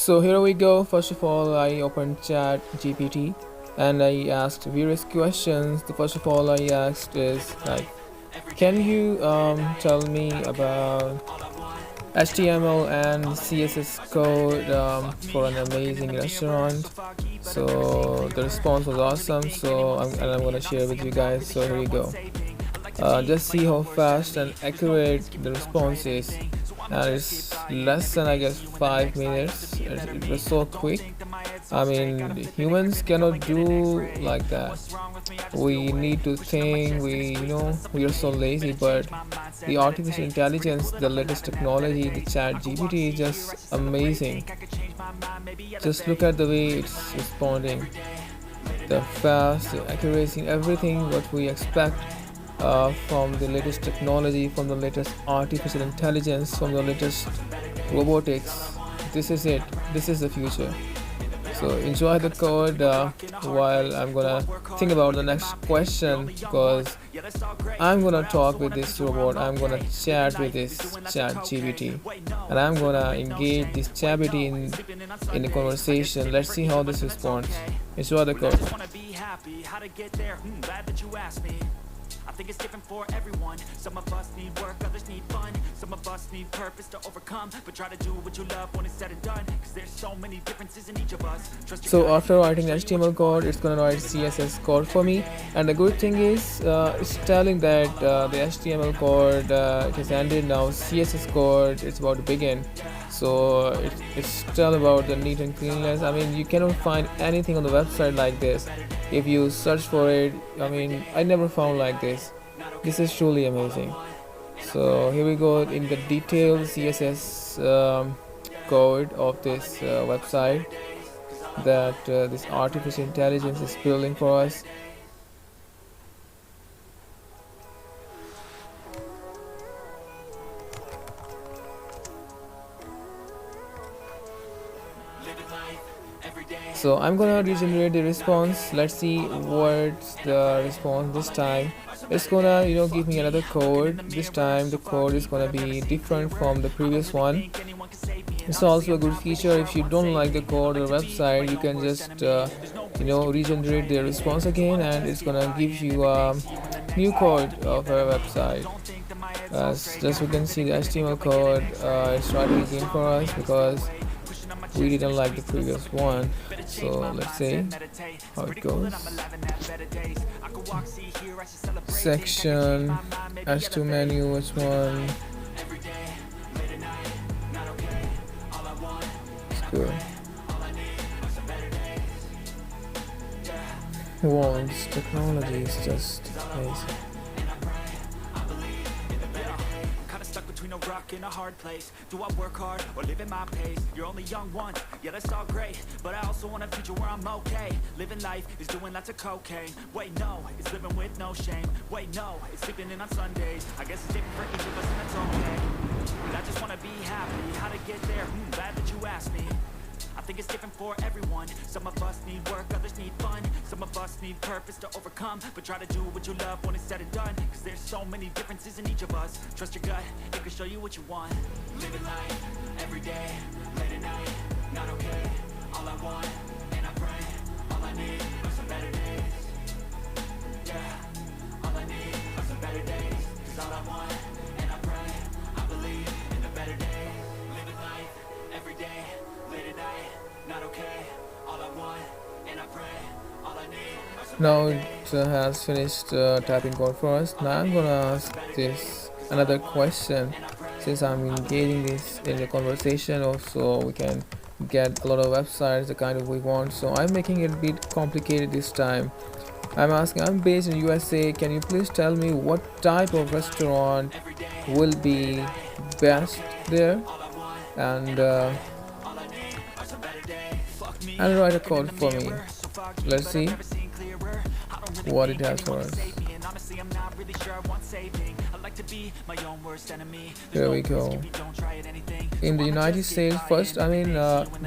So here we go. First of all, I opened Chat GPT and I asked various questions. The first of all I asked is like, can you tell me about HTML and CSS code for an amazing restaurant? So the response was awesome. I'm gonna share with you guys. So here you go. Just see how fast and accurate the response is, and it's less than I guess 5 minutes. It was so quick. I mean, humans cannot do like that. We need to think. We are so lazy, but the artificial intelligence, the latest technology, the Chat GPT is just amazing. Just look at the way it's responding, the fast, the accuracy, everything what we expect from the latest technology, from the latest artificial intelligence, from the latest robotics. This is it. This is the future. So enjoy the code while I'm gonna think about the next question, because I'm gonna talk with this robot. I'm gonna chat with this chat GPT, and I'm gonna engage this chat GPT in a conversation. Let's see how this responds. Enjoy the code. I think it's different for everyone. Some of us need work, others need fun. Some of us need purpose to overcome. But try to do what you love when it's said and done. Cause there's so many differences in each of us. So after writing HTML code, it's gonna write CSS code for me. And the good thing is, it's telling that the HTML code it has ended now. CSS code it's about to begin. So it's tell about the neat and cleanliness. I mean, you cannot find anything on the website like this. If you search for it, I mean, I never found like this. This is truly amazing. So here we go in the detailed CSS code of this website that this artificial intelligence is building for us. So I'm gonna regenerate the response. Let's see what's the response this time. It's gonna give me another code. This time the code is gonna be different from the previous one. It's also a good feature. If you don't like the code or website, you can just regenerate the response again, and it's gonna give you a new code of our website. As just we can see the HTML code, it's writing again for us because we didn't like the previous one. So let's see how it goes. Section H2 menu, H1. It's good. Wow, this technology is just amazing. A rock in a hard place. Do I work hard or live at my pace? You're only young once, yeah, that's all great, but I also want a future where I'm okay. Living life is doing lots of cocaine. Wait, no, it's living with no shame. Wait, no, it's sleeping in on Sundays. I guess it's different for each of us and that's okay. But I just want to be happy. How to get there? Glad that you asked me. I think it's different for everyone. Some of us need work, others need fun. Some of us need purpose to overcome. But try to do what you love when it's said and done. Cause there's so many differences in each of us. Trust your gut, it can show you what you want. Living life, every day, late at night, not okay. All I want, and I pray, all I need are some better days. Yeah, all I need are some better days. Cause all I want, and I pray, I believe in the better days. Living life, every day, late at night, not okay. All I want, and I pray, all I need. Now it has finished typing code for us. Now I'm gonna ask this another question, since I'm engaging this in the conversation also we can get a lot of websites the kind of we want. So I'm making it a bit complicated this time. I'm asking, I'm based in USA, can you please tell me what type of restaurant will be best there, and write a code for me. Let's see what it has for us. Here we go. In the United States, first, I mean,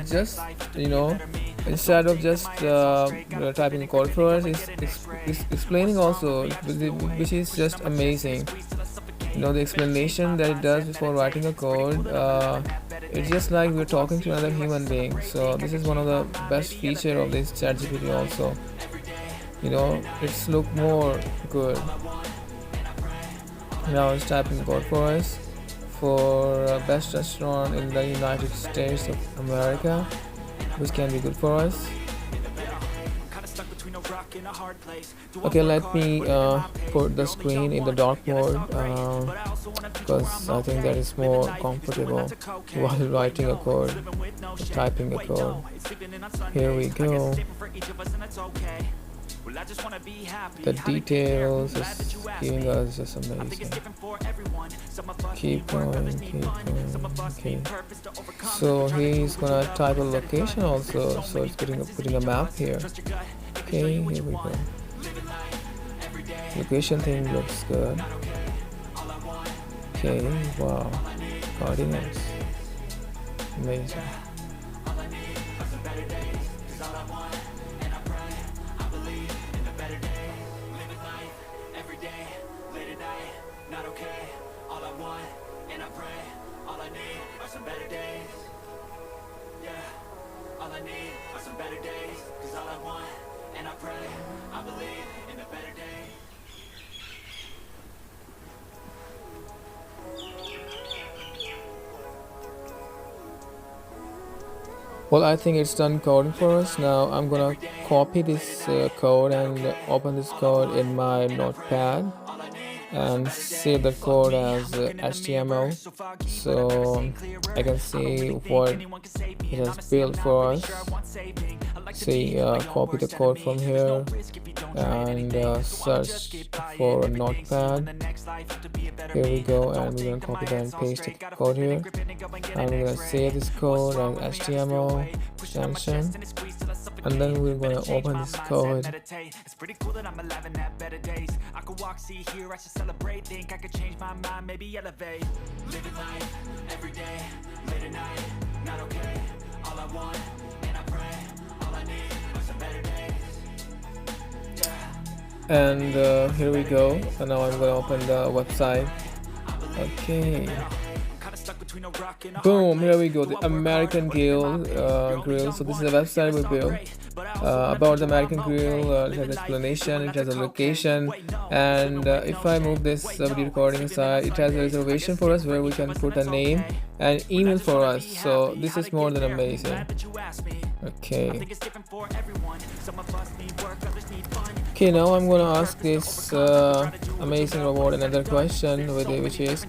just instead of just typing code for us, it's explaining also, which is just amazing. The explanation that it does before writing a code, it's just like we're talking to another human being. So this is one of the best feature of this ChatGPT also. It's look more good. Now it's typing code for us for best restaurant in the United States of America, which can be good for us. Okay, let me put the screen in the dark mode because I think that is more comfortable while writing a code, typing a code. Here we go. The details is giving us just amazing. Keep going, keep going. Okay. So he's gonna type a location also. So it's putting a map here. Okay, here we go. Location thing looks good. Okay, wow. Coordinates. Amazing. Well, I think it's done coding for us. Now I'm gonna copy this code and open this code in my notepad and save the code as HTML, so I can see what it has built for us. See, copy the code from here and search for a notepad. Here we go, and we're gonna copy that and paste the code here, and we're gonna save this code as HTML extension, and then we're gonna open this code. It's pretty cool that I'm alive and have better days. I could walk, see, hear, I should celebrate. Think I could change my mind, maybe elevate. Living life every day, late at night, not okay. All I want, and I pray, all I need are some better days. And here we go. And now I'm gonna open the website. Okay. Boom, here we go, the American Grill. So this is a website we built about the American Grill. It has explanation, it has a location, and if I move this video recording aside, it has a reservation for us where we can put a name and email for us. So this is more than amazing. Okay. Okay, now I'm gonna ask this amazing robot another question, which is,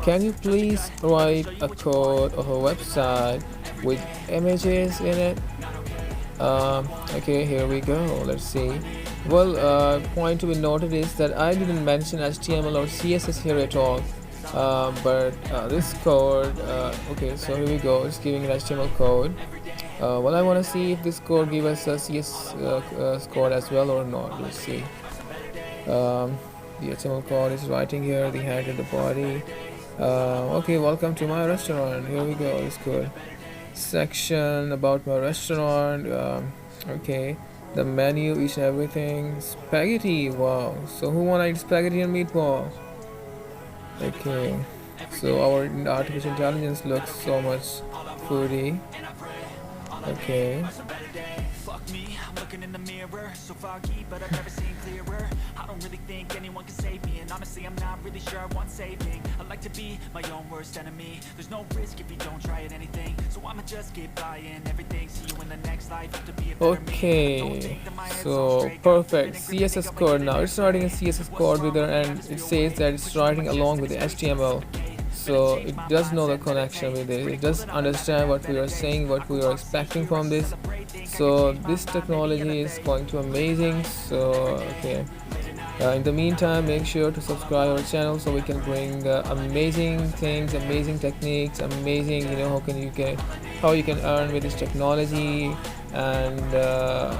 can you please write a code of a website with images in it? Okay, here we go. Let's see. Well, point to be noted is that I didn't mention HTML or CSS here at all. But this code, okay, so here we go. It's giving an HTML code. Well, I want to see if this code gives us a CSS code as well or not. Let's see. The HTML code is writing here, the head and the body. Okay, welcome to my restaurant. Here we go. It's good. Section about my restaurant. Okay, the menu, each and everything. Spaghetti. Wow. So who wanna eat spaghetti and meatballs? Okay. So our artificial intelligence looks so much foodie. Okay. In the mirror, so foggy, but I've never seen clearer. I don't really think anyone can save me, and honestly I'm not really sure I want saving. I like to be my own worst enemy. There's no risk if you don't try at anything, so I'ma just keep buying everything. See you in the next life, have to be a better me. So perfect. CSS code. Now it's writing a CSS code with her, and it says that it's writing along with the HTML. So it does know the connection with it. It does understand what we are saying, what we are expecting from this. So this technology is going to amazing. So okay. In the meantime, make sure to subscribe our channel so we can bring amazing things, amazing techniques, amazing, how you can earn with this technology, and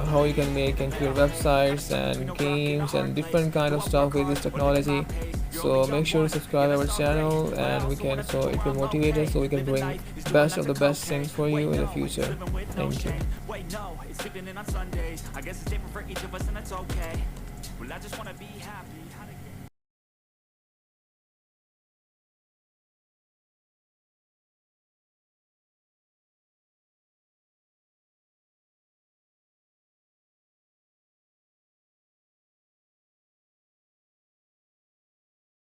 how you can make and create websites and games and different kind of stuff with this technology. So make sure to subscribe our channel, and so it will motivate us so we can bring best of the best things for you in the future. Thank you. Well, I just wanna be happy.